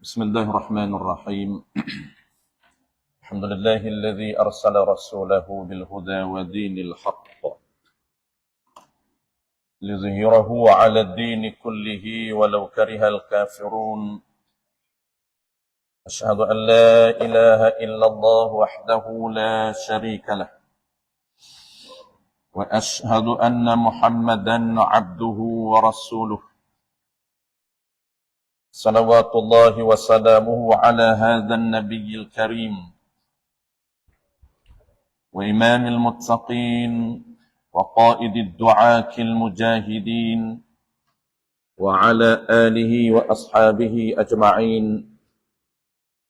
بسم الله الرحمن الرحيم. الحمد لله الذي أرسل رسوله بالهدى ودين الحق ليظهره على الدين كله ولو كره الكافرون. أشهد أن لا إله إلا الله وحده لا شريك له، وأشهد أن محمدا عبده ورسوله، صلوات الله وسلامه على هذا النبي الكريم وإمام المتقين وقائد الدعاة المجاهدين وعلى آله وأصحابه أجمعين.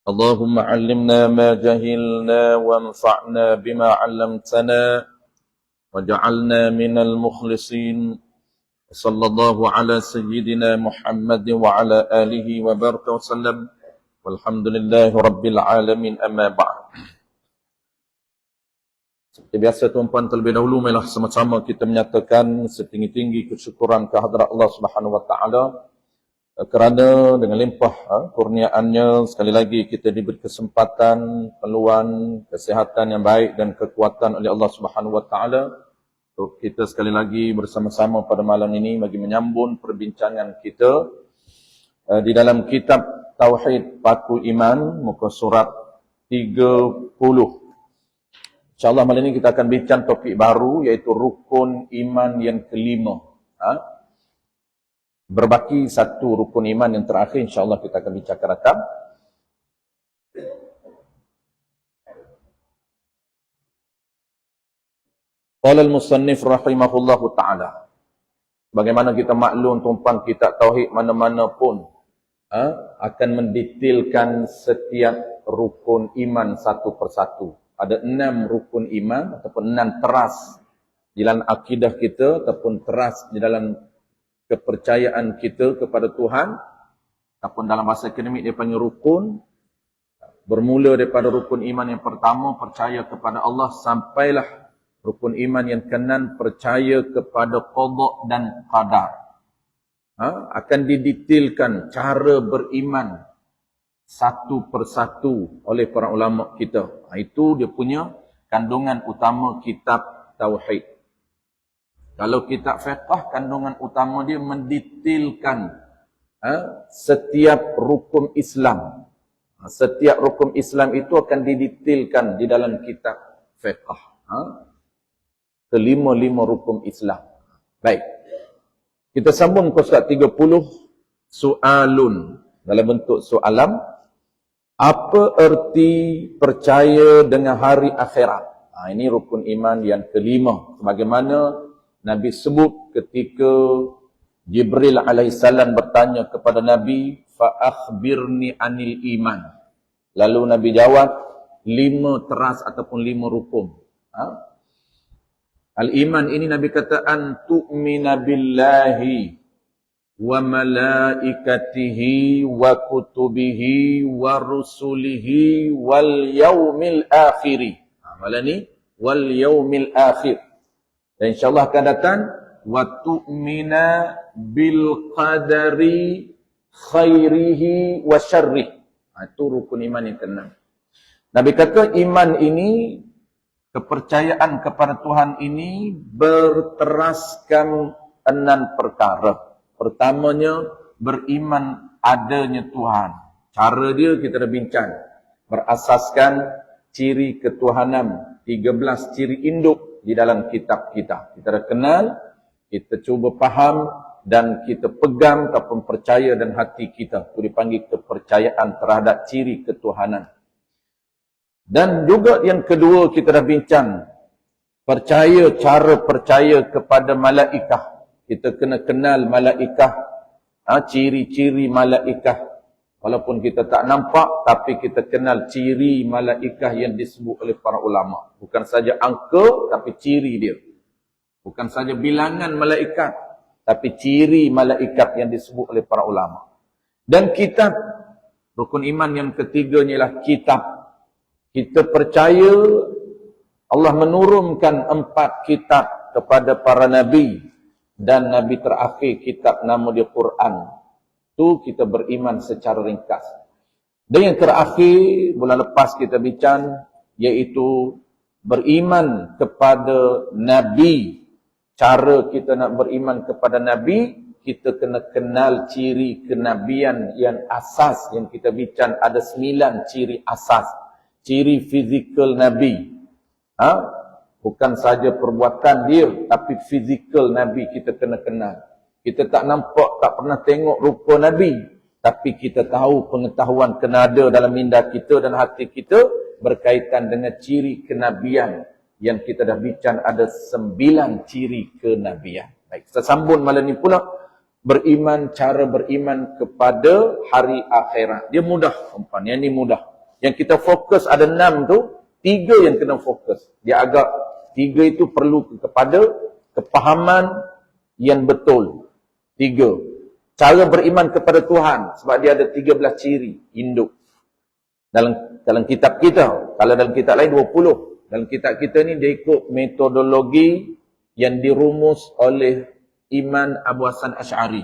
اللهم علمنا ما جهلنا وانفعنا بما علمتنا وجعلنا من المخلصين. صلى الله على سيدنا محمد وعلى آله وبارك وسلم والحمد لله رب العالمين. أما بعد. Seperti biasa tuan-tuan, terlebih dahulu marilah sama-sama kita menyatakan setinggi-tinggi kesyukuran kehadrat Allah Subhanahu wa taala kerana dengan limpah kurniaannya sekali lagi kita diberi kesempatan, peluang, kesihatan yang baik dan kekuatan oleh Allah Subhanahu wa taala untuk kita sekali lagi bersama-sama pada malam ini bagi menyambung perbincangan kita di dalam kitab Tauhid Paku Iman, muka surat 30. InsyaAllah malam ini kita akan bincang topik baru iaitu rukun iman yang kelima. Berbaki satu rukun iman yang terakhir, insyaAllah kita akan bincangkan rakam. Qala al-musannif rahimahullahu ta'ala. Bagaimana kita maklum tuan-tuan, kitab tauhid mana-mana pun akan mendetailkan setiap rukun iman satu persatu. Ada 6 rukun iman ataupun 6 teras di dalam akidah kita ataupun teras di dalam kepercayaan kita kepada Tuhan. Ataupun dalam bahasa akademik dia panggil rukun. Bermula daripada rukun iman yang pertama, percaya kepada Allah, sampailah rukun iman yang ke-6, percaya kepada qada dan qadar. Akan didetailkan cara beriman satu persatu oleh para ulama kita. Itu dia punya kandungan utama kitab tauhid. Kalau kitab fiqh, kandungan utama dia mendetailkan setiap rukun Islam. Setiap rukun Islam itu akan didetailkan di dalam kitab fiqh. Kelima-lima rukun Islam. Baik. Kita sambung ke surat 30, soalun dalam bentuk soalan. Apa erti percaya dengan hari akhirat? Ini rukun iman yang kelima. Sebagaimana Nabi sebut ketika Jibril alaihissalam bertanya kepada Nabi, fa akhbirni anil iman. Lalu Nabi jawab 5 teras ataupun 5 rukun. Al-iman ini Nabi kata an tu'mina billahi wa malaikatihi wa kutubihi wa rusulihi wal yaumil akhiri. Malam ni wal yaumil akhir. Dan insyaAllah akan datang wa tu'mina bil qadari khairihi wa syarrih. Itu rukun iman yang ke-6. Nabi kata iman ini, kepercayaan kepada Tuhan ini berteraskan 6 perkara. Pertamanya, beriman adanya Tuhan. Cara dia kita dah bincang. Berasaskan ciri ketuhanan, 13 ciri induk di dalam kitab kita. Kita dah kenal, kita cuba faham dan kita pegang ataupun percaya dan hati kita. Itu dipanggil kepercayaan terhadap ciri ketuhanan. Dan juga yang kedua kita dah bincang, cara percaya kepada malaikah. Kita kena kenal malaikah, ciri-ciri malaikah. Walaupun kita tak nampak, tapi kita kenal ciri malaikah yang disebut oleh para ulama. Bukan saja angka, tapi ciri dia. Bukan saja bilangan malaikat, tapi ciri malaikat yang disebut oleh para ulama. Dan kitab, rukun iman yang ketiganya ialah kitab. Kita percaya Allah menurunkan 4 kitab kepada para nabi. Dan nabi terakhir kitab nama dia Quran. Itu kita beriman secara ringkas. Dan yang terakhir, bulan lepas kita bincang, iaitu beriman kepada Nabi. Cara kita nak beriman kepada Nabi, kita kena kenal ciri kenabian yang asas. Yang kita bincang ada 9 ciri asas. Ciri fizikal Nabi. Bukan saja perbuatan dia, tapi fizikal Nabi kita kena kenal. Kita tak nampak, tak pernah tengok rupa Nabi. Tapi kita tahu pengetahuan kena ada dalam minda kita dan hati kita berkaitan dengan ciri kenabian yang kita dah bincang ada 9 ciri kenabian. Baik, kita sambung malam ni pula cara beriman kepada hari akhirat. Dia mudah, tuan-tuan. Yang ni mudah. Yang kita fokus ada 6 tu, 3 yang kena fokus. Dia agak 3 itu perlu kepada kepahaman yang betul. 3. Cara beriman kepada Tuhan. Sebab dia ada 13 ciri induk. Dalam kitab kita. Kalau dalam kitab lain 20. Dalam kitab kita ni dia ikut metodologi yang dirumus oleh Iman Abu Hasan Asy'ari.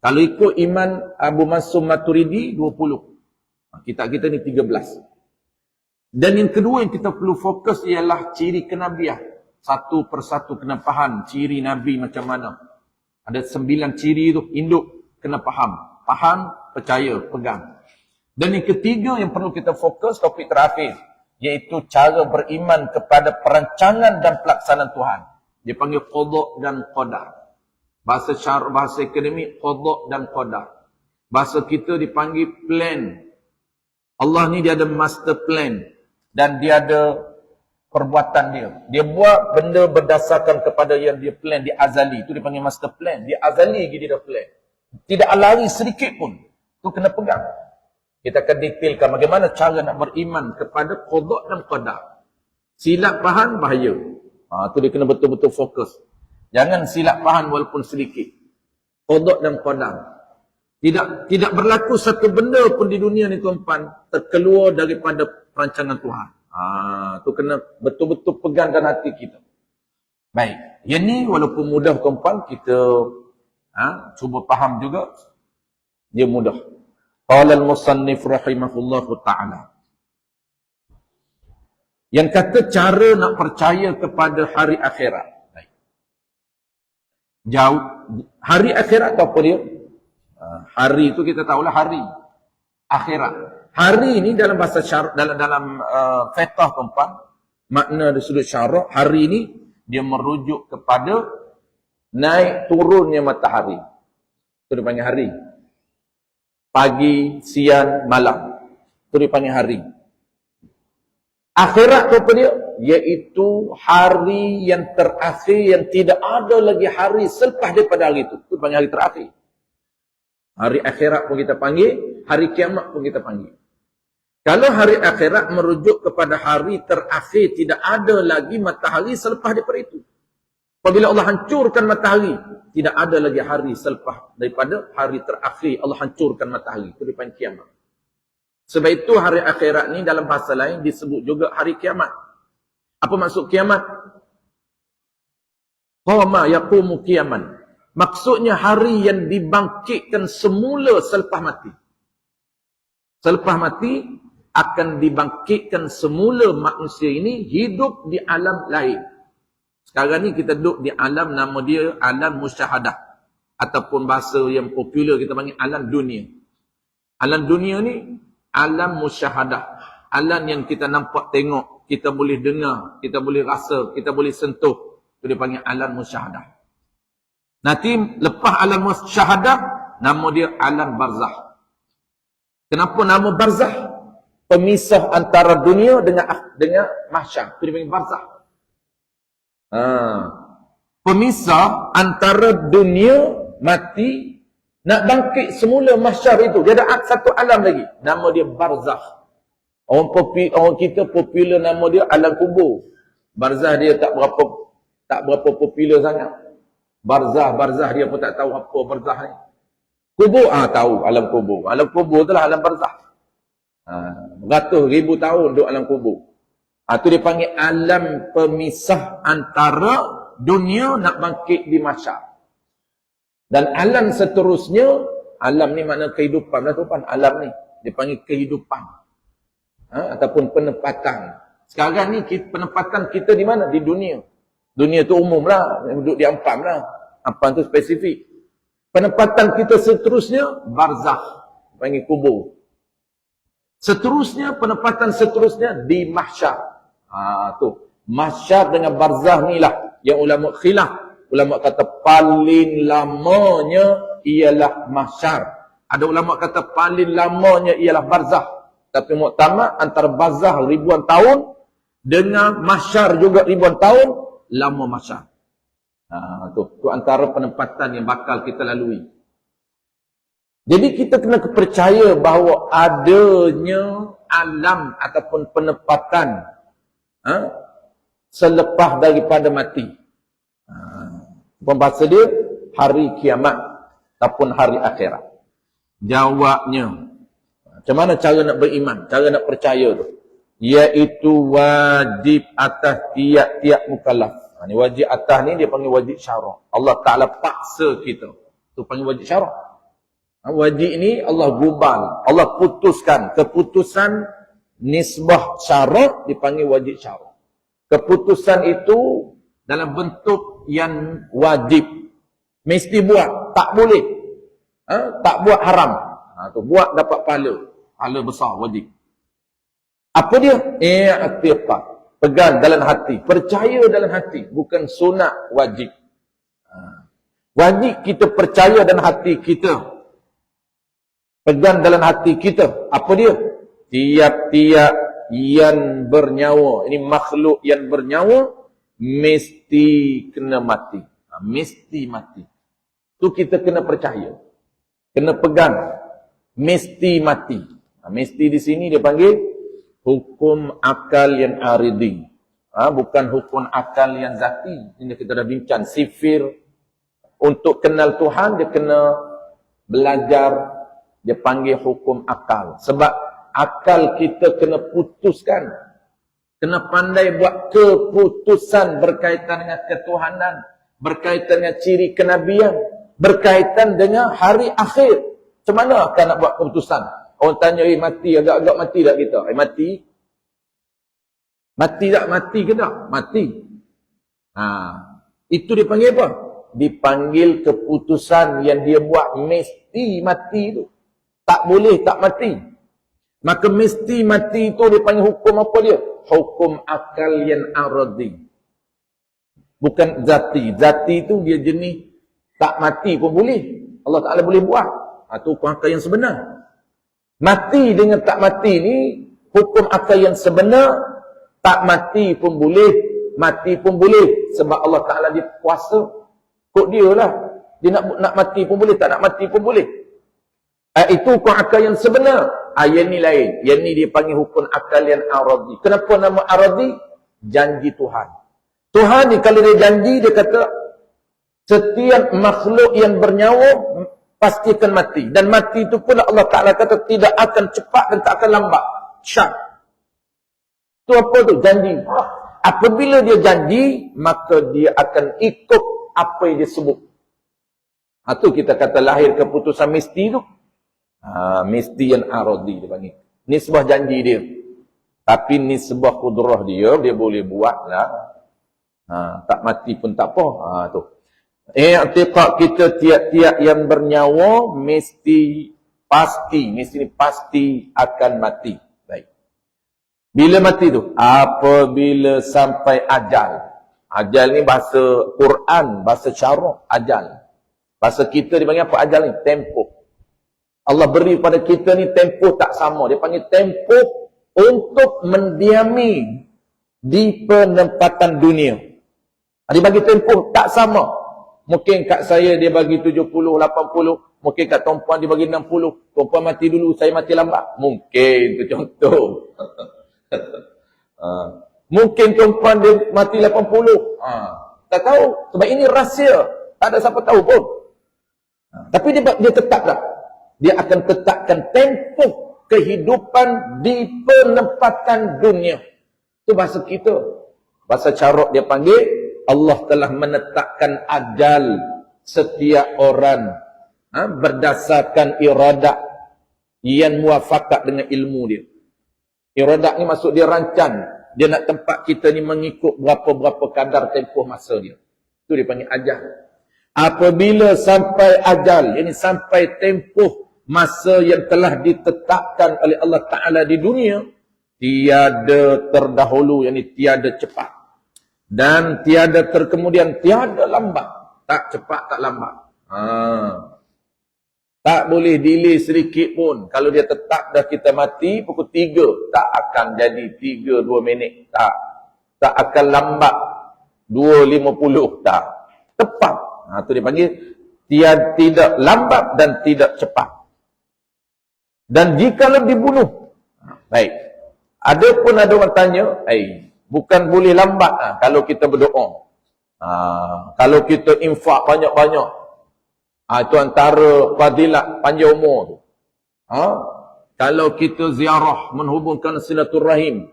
Kalau ikut Iman Abu Mansur Maturidi 20. Kitab kita ni 13. Dan yang kedua yang kita perlu fokus ialah ciri kenabian. Satu persatu kena faham ciri Nabi macam mana. Ada 9 ciri tu, induk, kena faham. Faham, percaya, pegang. Dan yang ketiga yang perlu kita fokus, topik terakhir, iaitu cara beriman kepada perancangan dan pelaksanaan Tuhan. Dia panggil qada' dan qadar. Bahasa syarah, bahasa akademik, qada' dan qadar. Bahasa kita dipanggil plan. Allah ni dia ada master plan. Dan dia ada perbuatan dia. Dia buat benda berdasarkan kepada yang dia plan di azali. Itu dia panggil master plan. Dia azali lagi dia dah plan. Tidak lari sedikit pun. Itu kena pegang. Kita akan detailkan bagaimana cara nak beriman kepada qada' dan qadar. Silap faham, bahaya. Itu dia kena betul-betul fokus. Jangan silap faham walaupun sedikit. Qada' dan qadar. Tidak berlaku satu benda pun di dunia ni tuan-tuan terkeluar daripada perancangan Tuhan. Tu kena betul-betul pegang dalam hati kita. Baik. Yang ni walaupun mudah tuan-tuan, kita cuba faham juga. Dia mudah. Qala al-musannif rahimahullahu ta'ala. Yang kata cara nak percaya kepada hari akhirat. Baik. Jauh. Hari akhirat tu apa dia? Hari itu kita tahulah hari akhirat. Hari ini dalam bahasa syarah, dalam fiqh tuan-tuan, makna dari sudut syarah, hari ini dia merujuk kepada naik turunnya matahari. Itu dipanggil hari. Pagi, siang, malam. Itu dipanggil hari. Akhirat tu apa dia? Iaitu hari yang terakhir yang tidak ada lagi hari selepas daripada hari itu. Itu dipanggil hari terakhir. Hari akhirat pun kita panggil, hari kiamat pun kita panggil. Kalau hari akhirat merujuk kepada hari terakhir, tidak ada lagi matahari selepas daripada itu. Apabila Allah hancurkan matahari, tidak ada lagi hari selepas daripada hari terakhir Allah hancurkan matahari. Itu dipanggil kiamat. Sebab itu hari akhirat ni dalam bahasa lain disebut juga hari kiamat. Apa maksud kiamat? Qama yaqumu qiyaman. Maksudnya hari yang dibangkitkan semula selepas mati. Selepas mati akan dibangkitkan semula manusia ini hidup di alam lain. Sekarang ni kita duduk di alam, nama dia alam musyahadah. Ataupun bahasa yang popular kita panggil alam dunia. Alam dunia ni alam musyahadah. Alam yang kita nampak tengok, kita boleh dengar, kita boleh rasa, kita boleh sentuh. Itu dia panggil alam musyahadah. Nanti lepas alam musyahadah, nama dia alam barzah. Kenapa nama barzah? Pemisah antara dunia dengan mahsyar. Itu dia panggil barzah. Pemisah antara dunia mati nak bangkit semula mahsyar itu. Dia ada satu alam lagi. Nama dia barzah. Orang kita popular nama dia alam kubur. Barzah dia tak berapa popular sangat. Barzah dia pun tak tahu apa barzah ni. Kubur tahu alam kubur. Alam kubur itulah alam barzah. Ratus ribu tahun duduk alam kubur. Itu dia panggil alam pemisah antara dunia nak bangkit di mahsyar. Dan alam seterusnya, alam ni makna kehidupan lah tuan, alam ni. Dia panggil kehidupan. Ataupun penempatan. Sekarang ni penempatan kita di mana? Di dunia. Dunia tu umum lah. Duduk di Ampam lah. Ampam tu spesifik. Penempatan kita seterusnya, barzakh. Panggil kubur. Seterusnya, penempatan seterusnya di mahsyar. Tu. Mahsyar dengan barzakh ni lah. Yang ulama khilaf. Ulama kata paling lamanya ialah mahsyar. Ada ulama kata paling lamanya ialah barzakh. Tapi muktamad antara barzakh ribuan tahun dengan mahsyar juga ribuan tahun, lama mahsyar. Tu antara penempatan yang bakal kita lalui. Jadi kita kena percaya bahawa adanya alam ataupun penempatan selepas daripada mati. Pembahasan dia hari kiamat ataupun hari akhirat. Jawabnya, macam mana cara nak beriman, cara nak percaya tu? Iaitu wajib atas tiap-tiap mukallaf. Ni wajib atas ni dia panggil wajib syara'. Allah Ta'ala paksa kita. Tu panggil wajib syara'. Wajib ni Allah gubal. Allah putuskan. Keputusan nisbah syara' dipanggil wajib syara'. Keputusan itu dalam bentuk yang wajib. Mesti buat. Tak boleh. Tak buat haram. Tu buat dapat pahala. Pahala besar, wajib. Apa dia? I'tiqad. Pegang dalam hati. Percaya dalam hati. Bukan sunat, wajib. Wajib kita percaya dalam hati kita. Pegang dalam hati kita. Apa dia? Tiap-tiap yang bernyawa. Ini makhluk yang bernyawa. Mesti kena mati. Mesti mati. Tu kita kena percaya. Kena pegang. Mesti mati. Mesti di sini dia panggil hukum akal yang aridi. Bukan hukum akal yang zati. Ini kita dah bincang. Sifir. Untuk kenal Tuhan, dia kena belajar. Dia panggil hukum akal. Sebab akal kita kena putuskan. Kena pandai buat keputusan berkaitan dengan ketuhanan. Berkaitan dengan ciri kenabian. Berkaitan dengan hari akhir. Macam mana akan nak buat keputusan? Orang tanya, mati, agak-agak mati tak kita? Mati? Mati tak? Mati ke tak? Mati. Itu dipanggil apa? Dipanggil keputusan yang dia buat mesti mati tu. Tak boleh tak mati. Maka mesti mati itu dipanggil hukum apa dia? Hukum akal yang aradi. Bukan zati. Zati itu dia jenis tak mati pun boleh. Allah Ta'ala boleh buat. Itu hukum akal yang sebenar. Mati dengan tak mati ni hukum akal yang sebenar. Tak mati pun boleh, mati pun boleh. Sebab Allah Ta'ala dia kuasa. Kok dia lah. Dia nak mati pun boleh, tak nak mati pun boleh. Itu hukum akal yang sebenar. Yang ni lain. Yang ni dia panggil hukum akal yang aradi. Kenapa nama aradi? Janji Tuhan. Tuhan ni kalau dia janji, dia kata setiap makhluk yang bernyawa pasti akan mati. Dan mati itu pula Allah Ta'ala kata tidak akan cepat dan tak akan lambat. Syak. Itu apa tu? Janji. Apabila dia janji, maka dia akan ikut apa yang dia sebut. Itu kita kata lahir keputusan mesti tu. Mesti yang aradi dia panggil. Nisbah janji dia. Tapi nisbah kudrah dia boleh buat lah. Tak mati pun tak apa. Tu. I'tiqad kita tiap-tiap yang bernyawa mesti pasti akan mati. Baik. Bila mati tu? Apabila sampai ajal. Ajal ni bahasa Quran, bahasa syarak, ajal. Bahasa kita dipanggil apa ajal ni? Tempoh. Allah beri pada kita ni tempoh tak sama. Dia panggil tempoh untuk mendiami di penempatan dunia. Dia bagi tempoh tak sama. Mungkin kat saya dia bagi 70, 80. Mungkin kat tuan-puan dia bagi 60. Tuan-puan mati dulu, saya mati lambat. Mungkin, itu contoh. Mungkin tuan-puan dia mati 80. Tak tahu. Sebab ini rahsia. Tak ada siapa tahu pun. Tapi dia tetap tak. Dia akan tetapkan tempoh kehidupan di penempatan dunia. Itu bahasa kita. Bahasa Carok dia panggil, Allah telah menetapkan ajal setiap orang berdasarkan iradat yang muafakat dengan ilmu dia. Iradat ni maksud dia rancang. Dia nak tempat kita ni mengikut berapa-berapa kadar tempoh masa dia. Itu dia panggil ajal. Apabila sampai ajal, ini sampai tempoh masa yang telah ditetapkan oleh Allah Ta'ala di dunia, tiada terdahulu, ini tiada cepat. Dan tiada terkemudian, tiada lambat. Tak cepat, tak lambat. Tak boleh delay sedikit pun. Kalau dia tetap dah kita mati pukul 3, tak akan jadi 3, 2 minit. Tak akan lambat 2.50. Tak. Tepat. Itu dia panggil tidak lambat dan tidak cepat. Dan jika lebih dibunuh. Baik. Ada pun ada orang tanya, bukan boleh lambat kalau kita berdoa. Kalau kita infak banyak-banyak. Itu antara fadilat panjang umur tu. Kalau kita ziarah menghubungkan silaturahim,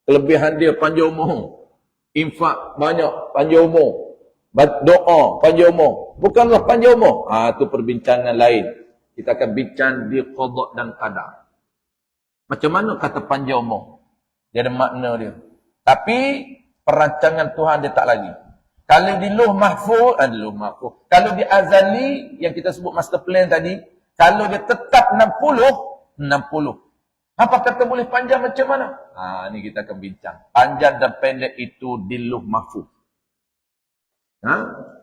kelebihan dia panjang umur. Infak banyak, panjang umur. Doa, panjang umur. Bukanlah panjang umur. Itu perbincangan lain. Kita akan bincang di qada dan qadar. Macam mana kata panjang umur? Dia ada makna dia. Tapi perancangan Tuhan dia tak lagi. Kalau di Lauh Mahfuz, kalau di azali yang kita sebut master plan tadi, kalau dia tetap 60. Apa kata boleh panjang macam mana? Ni kita akan bincang. Panjang dan pendek itu di Lauh Mahfuz.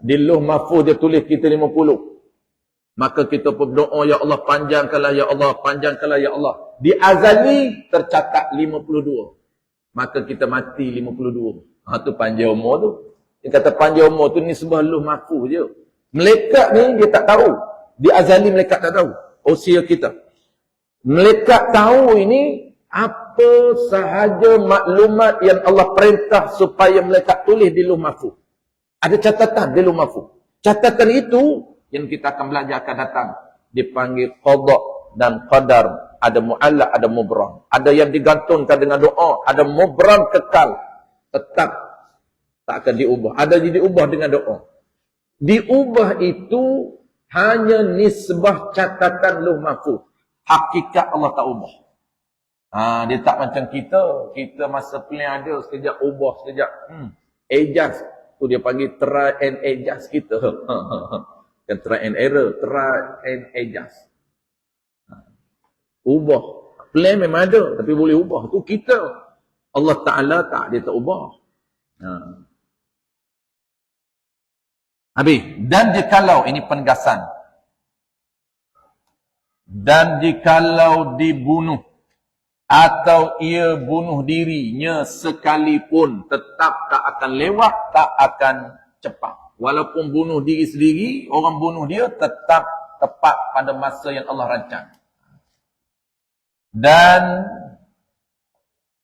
Di Lauh Mahfuz dia tulis kita 50. Maka kita berdoa, ya Allah panjangkanlah, ya Allah panjangkanlah, ya Allah. Di azali tercatat 52. Maka kita mati 52. Itu panjang umur tu. Dia kata panjang umur tu ni sebuah Lauh Mahfuz je. Malaikat ni dia tak tahu. Di azali malaikat tak tahu usia kita. Malaikat tahu ini apa sahaja maklumat yang Allah perintah supaya malaikat tulis di Lauh Mahfuz. Ada catatan di Lauh Mahfuz. Catatan itu yang kita akan belajar akan datang. Dipanggil qada dan qadar. Ada mu'allaq, ada mubram. Ada yang digantungkan dengan doa. Ada mubram kekal. Tetap. Tak akan diubah. Ada yang diubah dengan doa. Diubah itu hanya nisbah catatan Lauh Mahfuz. Hakikat Allah tak ubah. Dia tak macam kita. Kita masa plan ada, sekejap ubah, sekejap. Adjust. Tu dia panggil try and adjust kita. Kan try and error. Try and adjust. Ubah. Plan memang ada. Tapi boleh ubah. Tu kita. Allah Ta'ala tak. Dia tak ubah. Habis. Dan jikalau, ini penegasan. Dan jikalau dibunuh atau ia bunuh dirinya sekalipun, tetap tak akan lewat, tak akan cepat. Walaupun bunuh diri sendiri, orang bunuh dia tetap tepat pada masa yang Allah rancang. Dan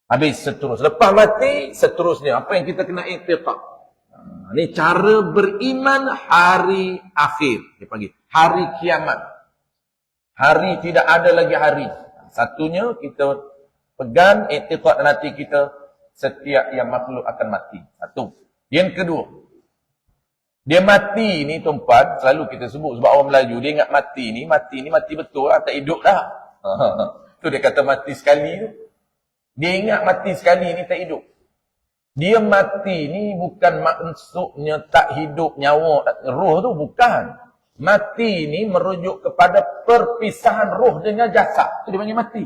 habis seterusnya. Lepas mati, seterusnya. Apa yang kita kena i'tiqad? Ini cara beriman hari akhir. Dia panggil hari kiamat. Hari tidak ada lagi hari. Satunya kita pegang i'tiqad dalam hati kita, setiap yang makhluk akan mati. Satu. Yang kedua, dia mati ni tuan-tuan, selalu kita sebut sebab orang Melayu dia ingat mati ni mati betul lah, tak hidup dah. Tu dia kata mati sekali tu. Dia ingat mati sekali ni tak hidup. Dia mati ni bukan maksudnya tak hidup nyawa, roh tu bukan. Mati ni merujuk kepada perpisahan roh dengan jasad. Tu dia panggil mati.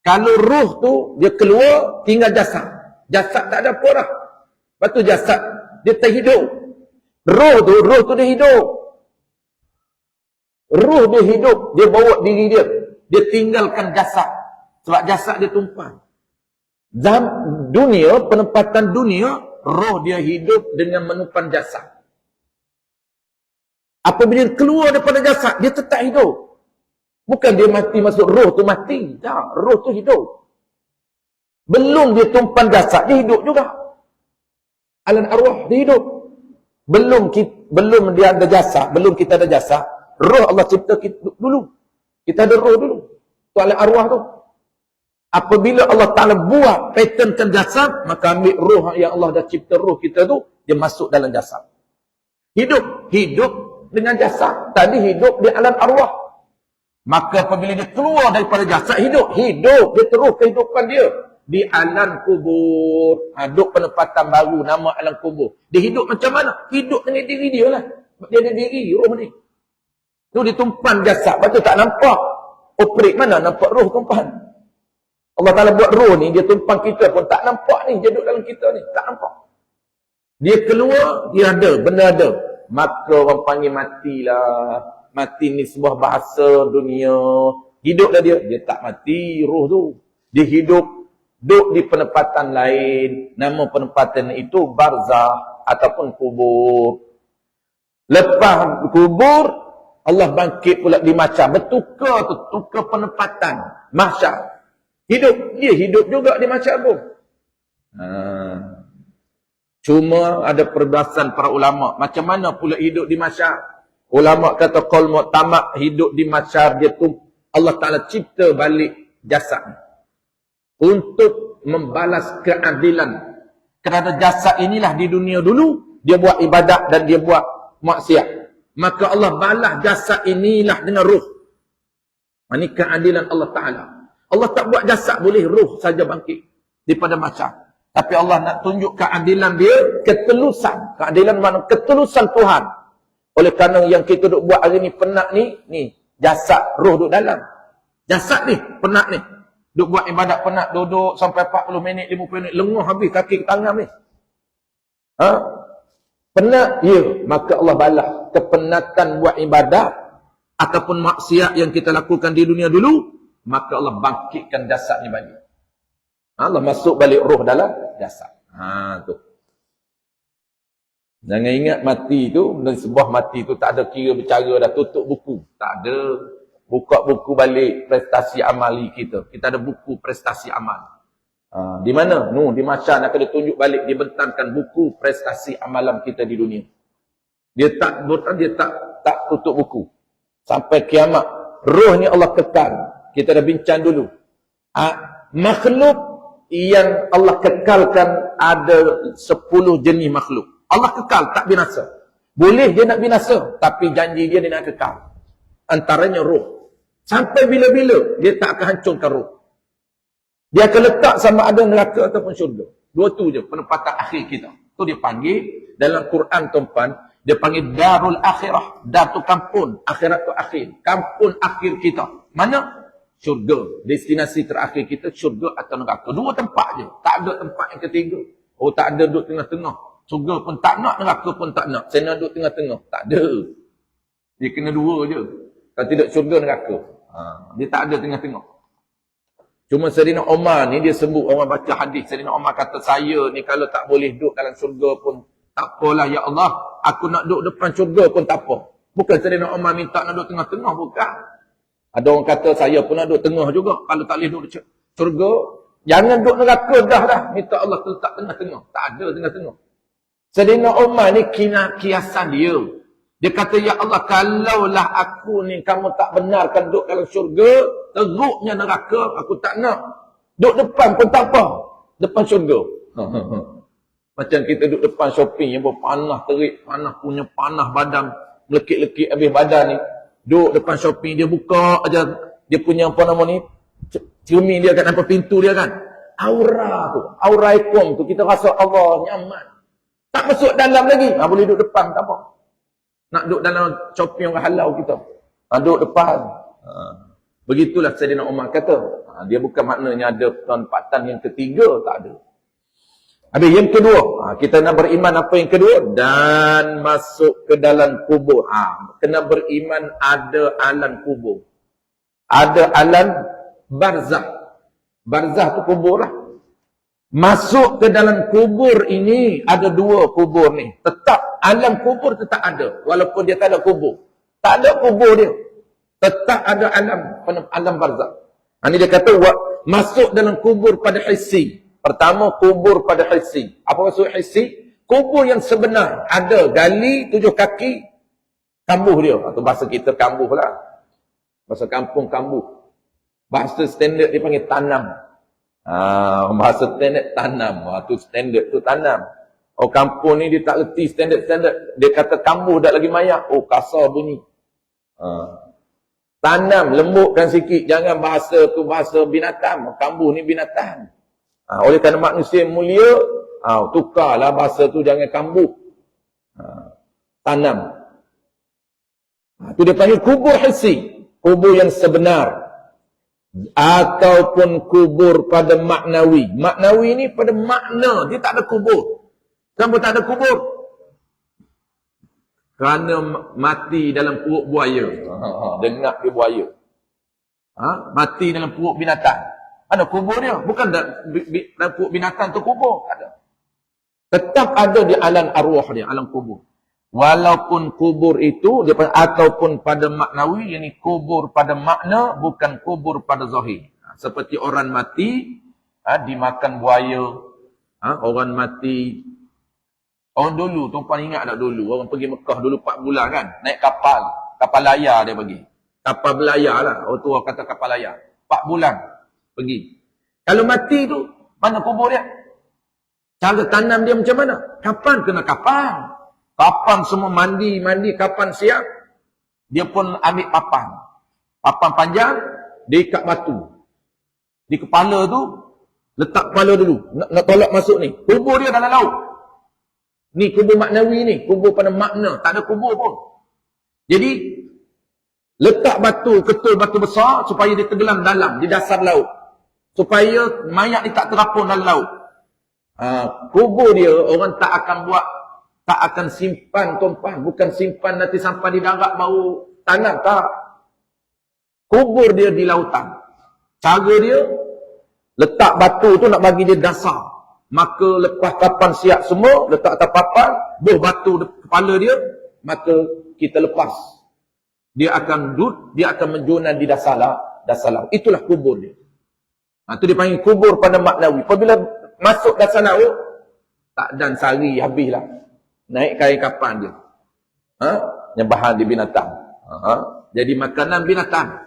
Kalau roh tu dia keluar, tinggal jasad. Jasad tak ada apa dah. Lepas tu jasad dia tak hidup. Roh tu dia hidup. Roh dia hidup, dia bawa diri dia. Dia tinggalkan jasad. Sebab jasad dia tumpang. Dunia, penempatan dunia, roh dia hidup dengan menumpan jasad. Apabila dia keluar daripada jasad, dia tetap hidup. Bukan dia mati masuk roh tu mati. Tak, roh tu hidup. Belum dia tumpan jasad, dia hidup juga. Alam arwah, dia hidup. Belum dia ada jasad, belum kita ada jasad, roh Allah cipta kita dulu. Kita ada roh dulu. Tu alam arwah tu. Apabila Allah Ta'ala buat patternkan jasad, maka ambil roh yang Allah dah cipta roh kita tu, dia masuk dalam jasad. Hidup dengan jasad. Tadi hidup di alam arwah. Maka apabila dia keluar daripada jasad, hidup. Dia terus kehidupan dia. Di alam kubur. Duk penempatan baru, nama alam kubur. Dia hidup macam mana? Hidup dengan diri dia lah. Dia ada diri, roh ni. Tu dia tumpan jasad, lepas tu tak nampak. Operik mana nampak roh tumpan. Allah Ta'ala buat roh ni, dia tumpan kita pun tak nampak ni. Dia duduk dalam kita ni, tak nampak. Dia keluar, dia ada, benda ada. Maka orang panggil matilah. Mati ni sebuah bahasa dunia. Hiduplah dia. Dia tak mati, roh tu. Dia hidup, duduk di penempatan lain. Nama penempatan itu barzah ataupun kubur. Lepas kubur, Allah bangkit pula di mahsyar. Bertukar tu, tukar penempatan. Mahsyar. Hidup. Dia hidup juga di mahsyar pun. Cuma ada perbahasan para ulama. Macam mana pula hidup di mahsyar? Ulama kata qaul mu'tamad, hidup di mahsyar dia tu Allah Ta'ala cipta balik jasad untuk membalas keadilan. Kerana jasad inilah di dunia dulu dia buat ibadat dan dia buat maksiat. Maka Allah balas jasad inilah dengan ruh. Ini keadilan Allah Ta'ala. Allah tak buat jasad, boleh ruh saja bangkit daripada mahsyar. Tapi Allah nak tunjuk keadilan dia, ketelusan. Keadilan mana? Ketelusan Tuhan. Oleh kerana yang kita duk buat hari ni penat ni jasad, roh duk dalam. Jasad ni, penat ni. Duk buat ibadat penat, duduk sampai 40 minit, 50 minit, lenguh habis kaki tangan ni. Penat, ya. Maka Allah balas kepenatan buat ibadat ataupun maksiat yang kita lakukan di dunia dulu, maka Allah bangkitkan jasad ni balik. Allah masuk balik roh dalam jasad. Tu. Jangan ingat mati tu, dan sebuah mati tu tak ada kira bercara dah tutup buku. Tak ada. Buka buku balik prestasi amali kita. Kita ada buku prestasi amal. Di mana? Di mahsyar nak kena tunjuk balik, dibentangkan buku prestasi amalan kita di dunia. Dia tak tutup buku. Sampai kiamat. Roh ni Allah kekal. Kita dah bincang dulu. Makhluk yang Allah kekalkan ada 10 jenis makhluk. Allah kekal, tak binasa. Boleh dia nak binasa, tapi janji dia nak kekal. Antaranya roh. Sampai bila-bila, dia tak akan hancurkan roh. Dia akan letak sama ada neraka ataupun syurga. Dua tu je, penempatan akhir kita. Tu dia panggil, dalam Quran tuan-tuan, dia panggil darul akhirah. Dar tu kampun, akhirat tu akhir. Kampun akhir kita. Mana? Syurga. Destinasi terakhir kita, syurga atau neraka. Dua tempat je. Tak ada tempat yang ketiga. Oh, tak ada duduk tengah-tengah. Syurga pun tak nak, neraka pun tak nak. Saya nak duduk tengah-tengah. Tak ada. Dia kena dua je. Kalau tidak syurga, neraka. Dia tak ada tengah-tengah. Cuma Sayyidina Umar ni dia sebut, orang baca hadis. Sayyidina Umar kata, saya ni kalau tak boleh duduk dalam syurga pun tak apalah ya Allah. Aku nak duduk depan syurga pun tak apa. Bukan Sayyidina Umar minta nak duduk tengah-tengah, bukan. Ada orang kata, saya pun nak duduk tengah juga. Kalau tak boleh duduk syurga, jangan duduk neraka dah. Minta Allah letak tengah-tengah. Tak ada tengah-tengah. Sayyidina Umar ni kiasan dia. Dia kata, ya Allah, kalaulah aku ni kamu tak benarkan duduk dalam syurga, teruknya neraka, aku tak nak. Duduk depan pun tak apa. Depan syurga. Macam kita duduk depan shopping yang berpanah terik, punya panah badan, melekit-lekit habis badan ni. Duduk depan shopping, dia buka aja dia punya apa nama ni, cermin dia kat nampak pintu dia kan. Aura tu, aura ikom tu, kita rasa Allah nyaman. Tak masuk dalam lagi. Boleh duduk depan, tak apa. Nak duduk dalam shopping yang halau kita. Duduk depan. Begitulah Sayyidina Umar kata. Dia bukan maknanya ada penempatan yang ketiga, tak ada. Habis yang kedua, kita nak beriman apa yang kedua? Dan masuk ke dalam kubur. Kena beriman ada alam kubur. Ada alam barzah. Barzah tu kubur lah. Masuk ke dalam kubur ini, ada dua kubur ni. Tetap, alam kubur tetap ada. Walaupun dia tak ada kubur. Tak ada kubur dia. Tetap ada alam barzah. Ini dia kata, masuk dalam kubur pada hissi. Pertama, kubur pada hissi. Apa maksud hissi? Kubur yang sebenar. Ada gali 7 kaki, kambuh dia. Atau bahasa kita kambuh lah. Bahasa kampung kambuh. Bahasa standard dia panggil tanam. Bahasa standard tanam. Tu standard tu tanam. Kampung ni dia tak reti standard. Dia kata kambuh dah lagi mayak. Kasar bunyi. Tanam, lembutkan sikit. Jangan bahasa tu bahasa binatang. Kambuh ni binatang. Oleh kerana manusia mulia, tukarlah bahasa tu, jangan kambuh. Tanam. Itu dia panggil kubur hissi. Kubur yang sebenar. Ataupun kubur pada maknawi. Maknawi ni pada makna. Dia tak ada kubur. Kenapa tak ada kubur? Kerana mati dalam perut buaya. Dengar dia buaya. Mati dalam perut binatang. Ada kubur dia. Bukan dalam perut binatang tu kubur. Ada. Tetap ada di alam arwah dia, alam kubur. Walaupun kubur itu ataupun pada maknawi, yakni kubur pada makna, bukan kubur pada zahir. Seperti orang mati dimakan buaya. Orang mati. Orang dulu, tuan-tuan ingat tak dulu, orang pergi Mekah dulu 4 bulan kan, naik kapal. Kapal layar dia pergi. Kapal belayar lah. Orang tu orang kata kapal layar. 4 bulan pergi. Kalau mati tu, mana kubur dia? Cara tanam dia macam mana? Kapan kena kapan? Papan semua mandi, kapan siap, dia pun ambil papan. Papan panjang, dia ikat batu. Di kepala tu, letak kepala dulu. Nak tolak masuk ni. Kubur dia dalam laut. Ni kubur maknawi ni. Kubur pada makna. Tak ada kubur pun. Jadi, letak batu, ketul batu besar, supaya dia tenggelam dalam, di dasar laut. Supaya mayat ni tak terapun dalam laut. Kubur dia, orang tak akan buat, tak akan simpan, tuan-tuan. Bukan simpan nanti sampai di darat baru tanam. Tak. Kubur dia di lautan. Cara dia, letak batu tu nak bagi dia dasar. Maka lepas kapan siap semua, letak atas papan, buh batu kepala dia, maka kita lepas. Dia akan duduk, dia akan menjunan di dasar laut. Itulah kubur dia. Itu dia panggil kubur pada maknawi. Apabila masuk dasar laut, tak dan sehari habislah. Naik kain kapan dia. Nyebahan di binatang. Jadi makanan binatang.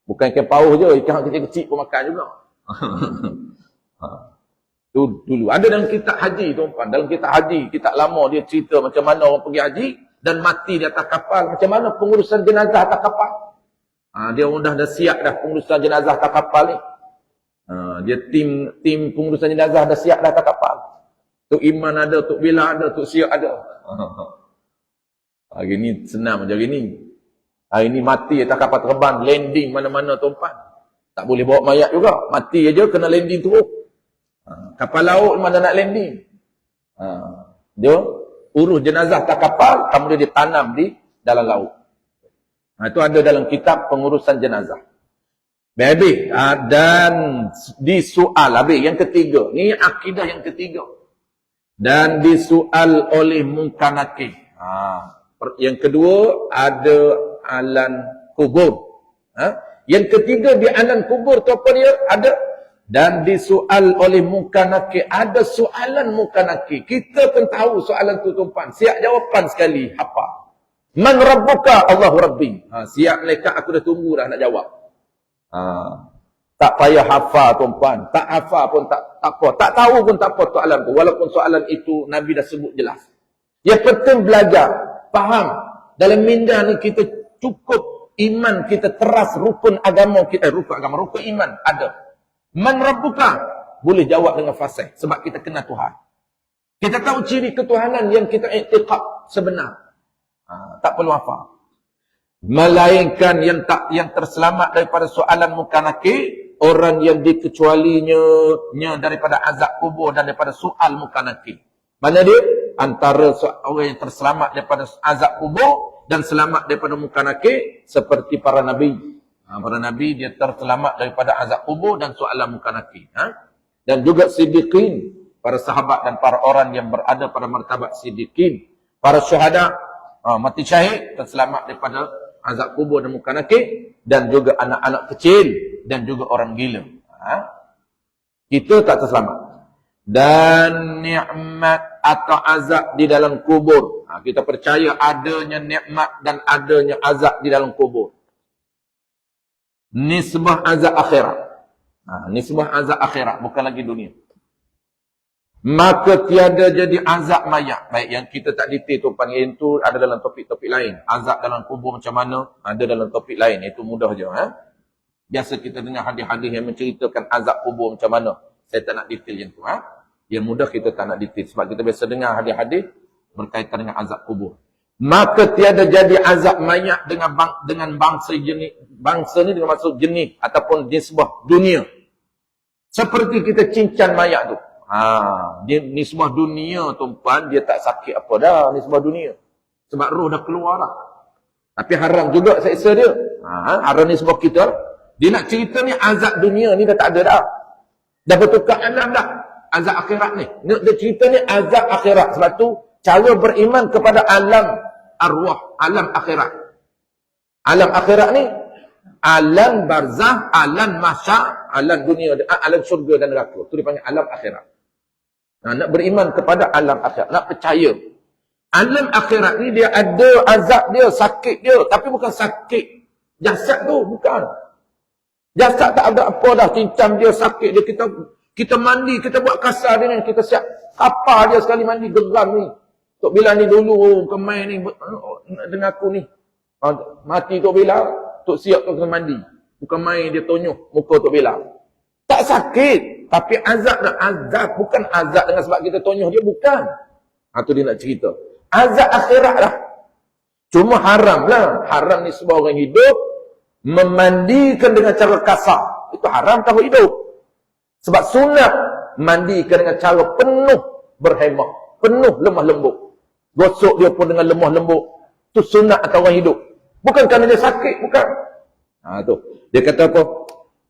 Bukan ikan paus je, ikan kecil-kecil pun makan juga. Tu dulu. Ada dalam kitab haji, tuan-tuan. Dalam kitab haji, kitab lama dia cerita macam mana orang pergi haji dan mati di atas kapal. Macam mana pengurusan jenazah atas kapal. Dia orang dah siap dah pengurusan jenazah atas kapal ni. Dia tim pengurusan jenazah dah siap dah atas kapal. Tok Iman ada, Tok Bila ada, Tok Siap ada. Hari ni senang macam hari ni. Hari ni mati atas kapal terbang, landing mana-mana tuan-tuan. Tak boleh bawa mayat juga. Mati aja kena landing terus. Kapal laut mana nak landing. Dia urus jenazah atas kapal, kemudian ditanam di dalam laut. Itu ada dalam kitab pengurusan jenazah. Habis. Dan disoal. Habis. Yang ketiga. Ni akidah yang ketiga. Dan disoal oleh Munkar Nakir. Yang kedua, ada alam kubur. Yang ketiga, di alam kubur tu apa dia? Ada. Dan disoal oleh Munkar Nakir. Ada soalan Munkar Nakir. Kita pun tahu soalan tu tuan. Siap jawapan sekali. Apa? Man Rabbuka? Allahu Rabbi. Siap malaikat, aku dah tunggu dah nak jawab. Tak payah hafal tuan-tuan. Tak hafal pun tak apa. Tak tahu pun tak apa soalan tu. Walaupun soalan itu Nabi dah sebut jelas. Yang penting belajar. Faham. Dalam minda ni kita cukup iman kita teras, rukun agama kita. Rukun iman ada. Man Rabbuka? Boleh jawab dengan fasih. Sebab kita kenal Tuhan. Kita tahu ciri ketuhanan yang kita i'tiqad sebenar. Tak perlu hafal. Melainkan yang terselamat daripada soalan Munkar Nakir, orang yang dikecualinya daripada azab kubur dan daripada soal Munkar Nakir. Mana dia? Antara orang yang terselamat daripada azab kubur dan selamat daripada Munkar Nakir seperti para nabi. Para nabi dia terselamat daripada azab kubur dan soalan Munkar Nakir. Dan juga siddiqin, para sahabat dan para orang yang berada pada martabat siddiqin. Para syuhada, mati syahid, terselamat daripada azab kubur dan Munkar Nakir, dan juga anak-anak kecil dan juga orang gila. Kita tak terselamat. Dan nikmat atau azab di dalam kubur. Kita percaya adanya nikmat dan adanya azab di dalam kubur. Nisbah azab akhirat. Nisbah azab akhirat, bukan lagi dunia. maka tiada jadi azab mayat. Baik, yang kita tak detail tuan panggil itu ada dalam topik-topik lain. Azab dalam kubur macam mana? Ada dalam topik lain. Itu mudah je. Biasa kita dengar hadis-hadis yang menceritakan azab kubur macam mana. Saya tak nak detail yang tu. Yang mudah kita tak nak detail. Sebab kita biasa dengar hadis-hadis berkaitan dengan azab kubur. Maka tiada jadi azab mayat dengan bangsa jenis. Bangsa ni dengan maksud jenis ataupun nisbah dunia. Seperti kita cincang mayat tu. Dia nisbah dunia tuan, dia tak sakit apa dah nisbah dunia. Sebab roh dah keluar dah. Tapi haram juga seksa dia. Haram nisbah kita. Dia nak cerita ni azab dunia ni dah tak ada dah. Dah bertukar alam dah. Azab akhirat ni. Dia cerita ni azab akhirat. Sebab tu cara beriman kepada alam arwah, alam akhirat. Alam akhirat ni alam barzah, alam mahsyar, alam dunia, alam syurga dan neraka. Tu dipanggil alam akhirat. Nak beriman kepada alam akhirat, nak percaya. Alam akhirat ni dia ada azab dia, sakit dia, tapi bukan sakit jasad tu, bukan. Jasad tak ada apa dah, cincang dia, sakit dia, kita mandi, kita buat kasar dia ni, kita siap kapal dia sekali mandi, geram ni. Tok Bilal ni dulu, kemai ni, dengan aku ni. Mati Tok Bilal, Tok siap tu kena mandi. Bukan main dia tonyok muka Tok Bilal. Tak sakit, tapi azab dah. Azab bukan azab dengan sebab kita tonyok dia, bukan. Tu dia nak cerita. Azab akhirat lah. Cuma haram lah. Haram ni sebab orang hidup memandikan dengan cara kasar. Itu haram tahu hidup. Sebab sunat mandikan dengan cara penuh berhemah, penuh lemah lembut. Gosok dia pun dengan lemah lembut. Itu sunat atau orang hidup. Bukan kerana dia sakit, bukan. Tu. Dia kata apa?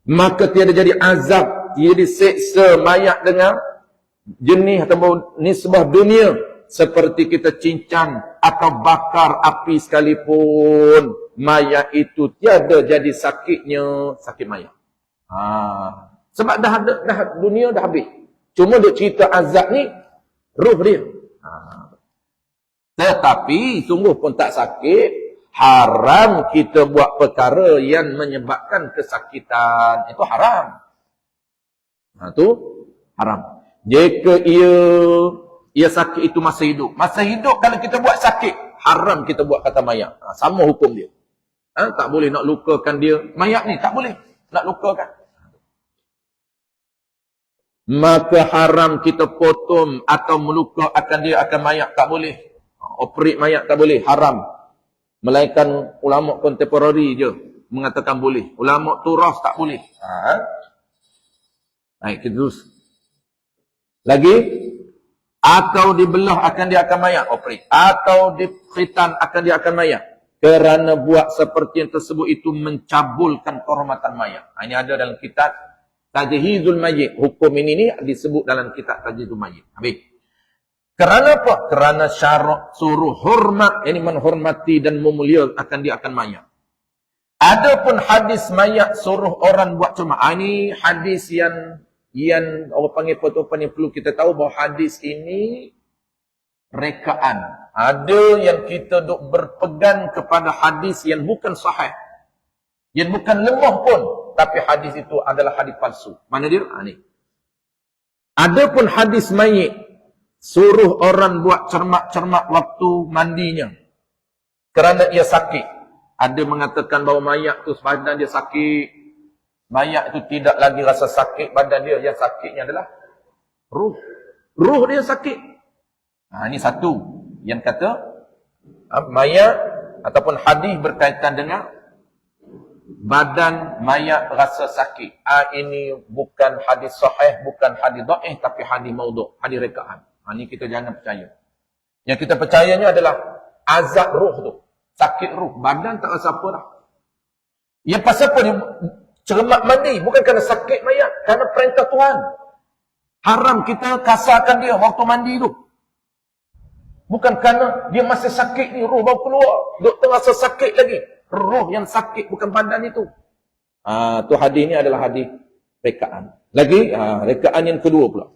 Maka tiada jadi azab, tiada seksa mayat dengan jenis atau nisbah dunia. Seperti kita cincang atau bakar api sekalipun. Mayat itu tiada jadi sakitnya, sakit mayat. Sebab dah dunia dah habis. Cuma dia cerita azab ni, ruh dia. Tetapi sungguh pun tak sakit. Haram kita buat perkara yang menyebabkan kesakitan. Itu haram. Itu haram. Jika ia sakit itu masa hidup. Masa hidup kalau kita buat sakit, haram kita buat kata mayat. Sama hukum dia. Tak boleh nak lukakan dia. Mayat ni tak boleh nak lukakan. Maka haram kita potong atau melukakan dia akan mayat. Tak boleh. Operate mayat tak boleh. Haram. Melainkan ulama kontemporari je mengatakan boleh. Ulama turas tak boleh. Baik, kita terus. Lagi, atau dibelah akan dia akan mayat, operate. Atau dikhitan akan dia akan mayat. Kerana buat seperti yang tersebut itu mencabulkan kehormatan mayat. Ini ada dalam kitab Tajhizul Mayyit. Hukum ini disebut dalam kitab Tajhizul Mayyit. Habis. Kerana apa? Kerana syarak suruh hormat, ini menghormati dan memulia akan dia akan mayat. Adapun hadis mayat suruh orang buat cuma. Ini hadis yang orang panggil apa yang perlu kita tahu bahawa hadis ini rekaan. Ada yang kita duk berpegang kepada hadis yang bukan sahih. Yang bukan lemah pun. Tapi hadis itu adalah hadis palsu. Mana dia? Ini. Adapun hadis mayit suruh orang buat cermak-cermak waktu mandinya. Kerana ia sakit. Ada mengatakan bahawa mayat itu badan dia sakit. Mayat itu tidak lagi rasa sakit badan dia. Yang sakitnya adalah ruh. Ruh dia sakit. Ini satu. Yang kata mayat ataupun hadis berkaitan dengan badan mayat rasa sakit. Ini bukan hadis sahih, bukan hadis dhaif, tapi hadis maudhu', hadis rekaan. Ini kita jangan percaya. Yang kita percayanya adalah azab ruh tu. Sakit ruh. Badan tak rasa apa dah. Yang pasal apa dia cermat mandi? Bukan kerana sakit mayat. Kerana perintah Tuhan. Haram kita kasarkan dia waktu mandi tu. Bukan kerana dia masih sakit ni. Ruh baru keluar. Doktor rasa sakit lagi. Ruh yang sakit bukan badan itu. Tu hadis ni adalah hadis rekaan. Lagi, rekaan yang kedua pula.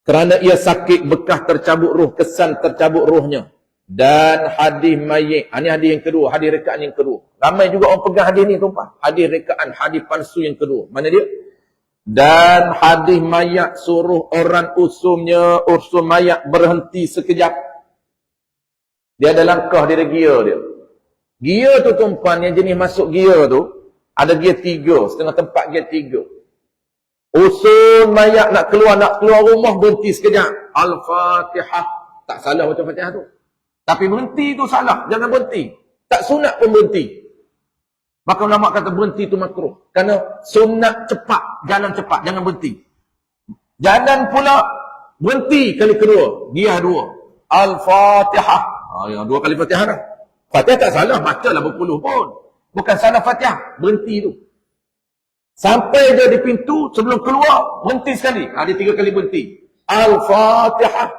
Kerana ia sakit, bekas tercabut ruh, kesan tercabut ruhnya. Dan hadis mayit. Ini hadis yang kedua, hadis rekaan yang kedua. Ramai juga orang pegang hadis ni tuan-tuan. Hadis rekaan, hadis palsu yang kedua. Mana dia? Dan hadis mayat suruh orang usum mayat berhenti sekejap. Dia ada langkah, dia ada gear dia. Gear tu tuan-tuan, yang jenis masuk gear tu, ada gear 3, setengah tempat gear 3. Usul mayat nak keluar rumah, berhenti sekejap. Al-Fatihah. Tak salah baca Fatihah tu. Tapi berhenti tu salah, jangan berhenti. Tak sunat pun berhenti. Maka ulama kata berhenti tu makruh. Kerana sunat cepat, jalan cepat, jangan berhenti. Jalan pula berhenti kali kedua, gear 2. Al-Fatihah. Yang 2 kali Fatihah dah. Fatihah tak salah, bacalah berpuluh pun. Bukan salah Fatihah, berhenti tu. Sampai dia di pintu, sebelum keluar, berhenti sekali. Dia 3 kali berhenti. Al-Fatihah.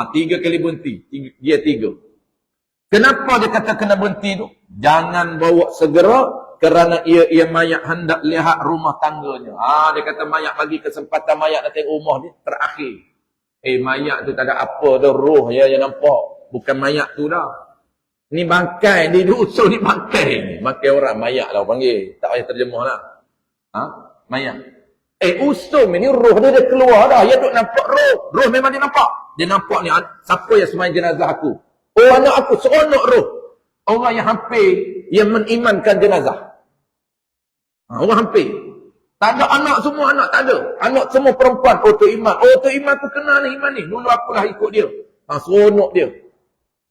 3 kali berhenti. Dia 3. Kenapa dia kata kena berhenti tu? Jangan bawa segera, kerana ia mayat hendak lihat rumah tangganya. Dia kata mayat bagi kesempatan mayat nak tengok rumah dia terakhir. Mayat tu tak ada apa dah, roh yang nampak. Bukan mayat tu dah. Ni bangkai, ni usul ni bangkai ni. Bangkai orang, mayat lah panggil. Tak payah terjemah lah. Mayat. Usum ni roh dia dah keluar dah. Dia duk nampak roh. Roh memang dia nampak. Dia nampak ni, siapa yang sembahyang jenazah aku? Oh, anak aku, seronok roh. Orang yang hampir, yang menimankan jenazah. Orang hampir. Tak ada anak, semua anak tak ada. Anak semua perempuan. Oh, tu Iman. Oh, tu Iman aku kenal ni, Iman ni. Dulu akulah ikut dia. Seronok dia.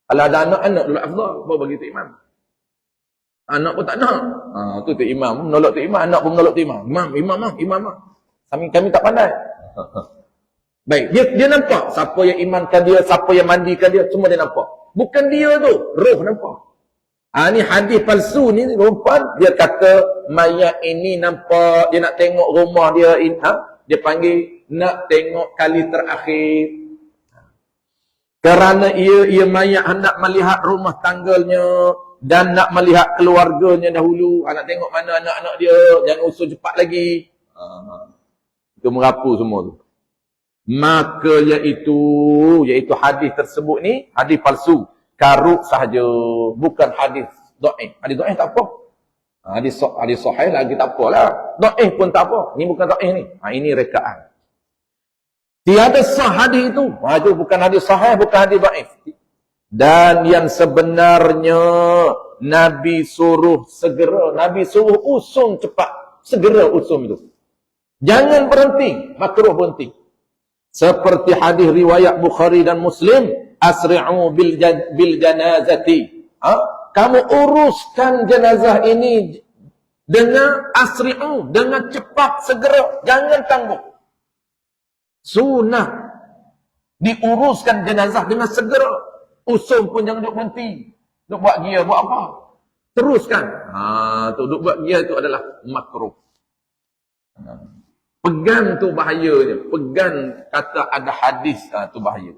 Kalau ada anak-anak dulu afdal, baru bagi tu Iman. Anak pun tak nak. Tu tu Imam menolak tu Imam, anak pun menolak tu Imam. Imam. Kami tak pandai. Baik, dia nampak siapa yang imankan dia, siapa yang mandikan dia, semua dia nampak. Bukan dia tu, roh nampak. Ni hadis palsu ni, rumpun dia kata mayat ini nampak, dia nak tengok rumah dia, dia panggil nak tengok kali terakhir. Kerana ia mayat hendak melihat rumah tanggalnya dan nak melihat keluarganya dahulu. Nak tengok mana anak-anak dia, jangan usul cepat lagi. Itu merapu semua tu. Maka iaitu hadis tersebut ni hadis palsu, karut sahaja, bukan hadis dhaif. Hadis dhaif tak apa. Hadis sahih lagi tak apalah. Dhaif pun tak apa. Ni bukan dhaif ni. Ini rekaan. Tiada sah hadis itu. Itu bukan hadis sahih, bukan hadis dhaif. Dan yang sebenarnya Nabi suruh segera, Nabi suruh usung cepat, segera usung itu. Jangan berhenti, makruh berhenti. Seperti hadis riwayat Bukhari dan Muslim, asri'u bil janazati. Kamu uruskan jenazah ini dengan asri'u, dengan cepat, segera, jangan tangguh. Sunnah diuruskan jenazah dengan segera. Usung pun jangan duk berhenti. Duk buat gia, buat apa? Teruskan. Tu duk buat gia itu adalah makruh. Pegang tu bahayanya. Pegang kata ada hadis, tu bahaya.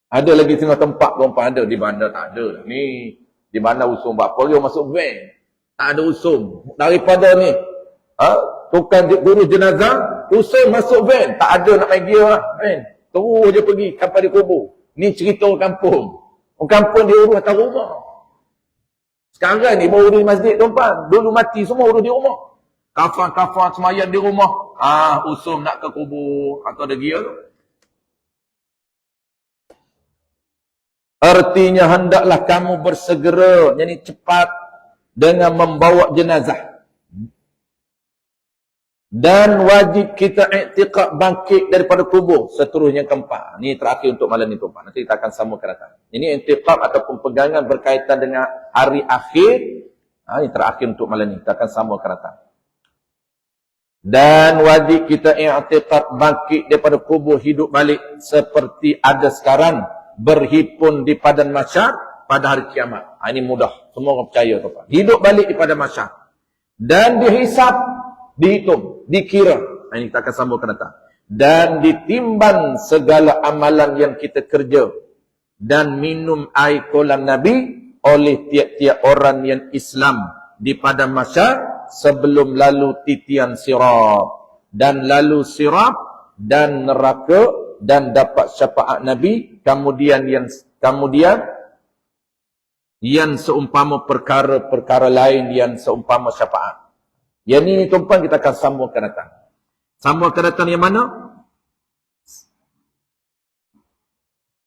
Ada lagi tengah tempat perempuan ada, di bandar tak ada. Ni di bandar usung berapa dia masuk van. Tak ada usung. Daripada ni, tukang guru jenazah, usung masuk van. Tak ada nak main gear lah, van. Terus je pergi sampai di kubur. Ni cerita orang kampung. Orang kampung dia urus atas rumah. Sekarang ni baru di masjid tuan-tuan. Dulu mati semua urus di rumah. Kafan semayang di rumah. Usum nak ke kubur atau ada gear tu. Artinya hendaklah kamu bersegera, yakni cepat dengan membawa jenazah. Dan wajib kita i'tiqad bangkit daripada kubur. Seterusnya keempat. Ini terakhir untuk malam ni tuan-tuan. Nanti kita akan sambungkan datang. Ini i'tiqad ataupun pegangan berkaitan dengan hari akhir. Ini terakhir untuk malam ni. Kita akan sambungkan datang. Dan wajib kita i'tiqad bangkit daripada kubur, hidup balik seperti ada sekarang, berhimpun di padang mahsyar pada hari kiamat. Ini mudah. Semua orang percaya tuan-tuan. Hidup balik di padang mahsyar. Dan dihisap, dihitung, dikira. Ini kita akan sambungkan datang. Dan ditimbang segala amalan yang kita kerja. Dan minum air kolam Nabi oleh tiap-tiap orang yang Islam di padang mahsyar sebelum lalu titian sirat. Dan lalu sirat dan neraka dan dapat syafaat Nabi. Kemudian yang seumpama perkara-perkara lain yang seumpama syafaat. Yang ni tuan-tuan kita akan sambung akan datang. Sambung akan datang yang mana?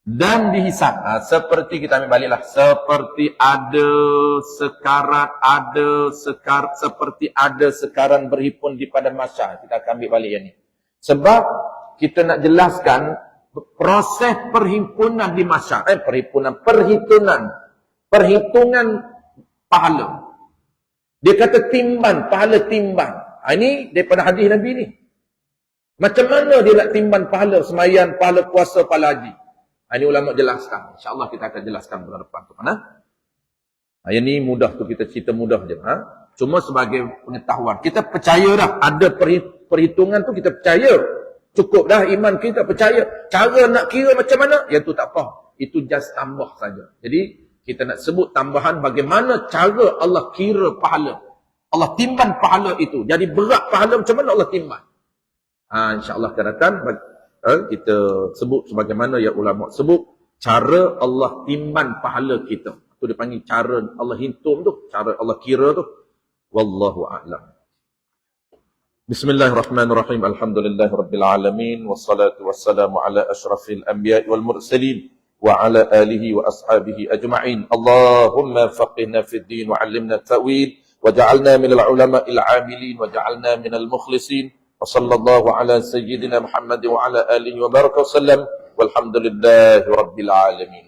Dan dihisab. Seperti kita ambil baliklah. Seperti ada sekarat, seperti ada sekaran berhimpun di pada masa. Kita akan ambil balik yang ni. Sebab kita nak jelaskan proses perhimpunan di masa. Perhitungan pahala. Dia kata timbang, pahala timbang. Ini daripada hadis Nabi ni. Macam mana dia nak timbang pahala sembahyang, pahala puasa, pahala haji? Ini ulama jelaskan. InsyaAllah kita akan jelaskan bulan depan tu. Yang ni mudah tu, kita cerita mudah je. Cuma sebagai pengetahuan. Kita percaya dah ada perhitungan tu, kita percaya. Cukup dah iman kita percaya. Cara nak kira macam mana? Yang tu tak apa. Itu just tambah saja. Jadi kita nak sebut tambahan bagaimana cara Allah kira pahala. Allah timbang pahala itu. Jadi berat pahala macam mana Allah timbang. InsyaAllah akan datang. Kita sebut sebagaimana yang ulama sebut. Cara Allah timbang pahala kita. Itu dia panggil cara Allah hitung tu. Cara Allah kira tu. Wallahu a'lam. Bismillahirrahmanirrahim. Alhamdulillahirrabbilalamin. Wassalatu wassalamu ala ashrafil anbiya wal mursalin. Wa ala alihi wa ashabihi ajma'in. Allahumma faqihna fid din wa 'allimna at-ta'wil. Wa ja'alna minal ulama'il 'amilin. Wa ja'alna minal mukhlisin. Wa sallallahu ala sayyidina Muhammad wa ala alihi wa baraka wa sallam. Walhamdulillahi rabbil alamin.